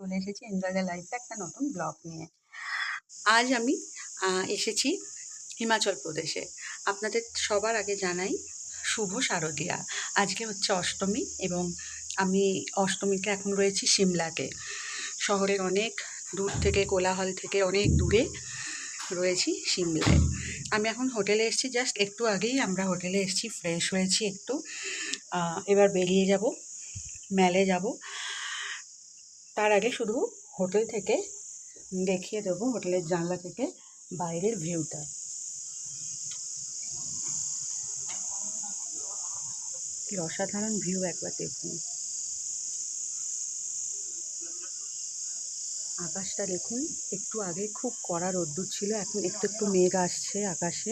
চলে এসেছি enjoy the লাইফে একটা নতুন ব্লগ নিয়ে। আজ আমি এসেছি হিমাচল প্রদেশে। আপনাদের সবার আগে জানাই শুভ শারদিয়া। আজকে হচ্ছে অষ্টমী এবং আমি অষ্টমীতে এখন রয়েছি সিমলাতে। শহরের অনেক দূর থেকে, কোলাহল থেকে অনেক দূরে রয়েছি সিমলায়। আমি এখন হোটেলে এসেছি, জাস্ট একটু আগেই আমরা হোটেলে এসেছি, ফ্রেশ হয়েছি একটু। এবার বেরিয়ে যাব, ম্যালে যাব। তার আগে শুধু হোটেল থেকে দেখিয়ে দেবো, হোটেলের জানলা থেকে বাইরের ভিউটা। কি অসাধারণ ভিউ, একবার দেখুন। আকাশটা দেখুন, একটু আগে খুব কড়া রোদ্দুর ছিল, এখন একটু একটু মেঘ আসছে আকাশে।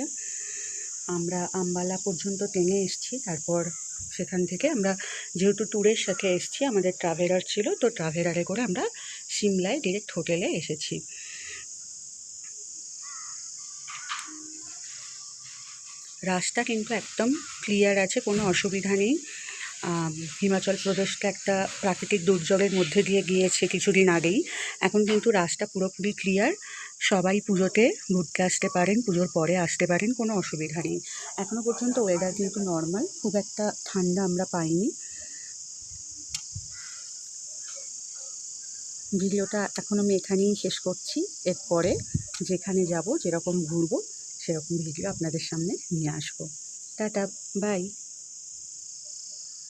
আমরা আম্বালা পর্যন্ত ট্রেনে এসেছি, তারপর সেখান থেকে আমরা যেহেতু ট্যুরের সাথে এসেছি, আমাদের ট্রাভেলার ছিল, তো ট্রাভেলারে করে আমরা সিমলায় ডিরেক্ট হোটেলে এসেছি। রাস্তা কিন্তু একদম ক্লিয়ার আছে, কোনো অসুবিধা নেই। হিমাচল প্রদেশটা একটা প্রাকৃতিক দুর্যোগের মধ্যে দিয়ে গিয়েছে কিছুদিন আগেই, এখন কিন্তু রাস্তা পুরোপুরি ক্লিয়ার। সবাই পুজোতে ঘুরতে আসতে পারেন, পুজোর পরে আসতে পারেন, কোনো অসুবিধা নেই। এখনও পর্যন্ত ওয়েদার কিন্তু নর্মাল, খুব একটা ঠান্ডা আমরা পাইনি। ভিডিওটা এখন আমি এখানেই শেষ করছি। এরপরে যেখানে যাব, যেরকম ঘুরবো, সেরকম ভিডিও আপনাদের সামনে নিয়ে আসবো। Tata, by.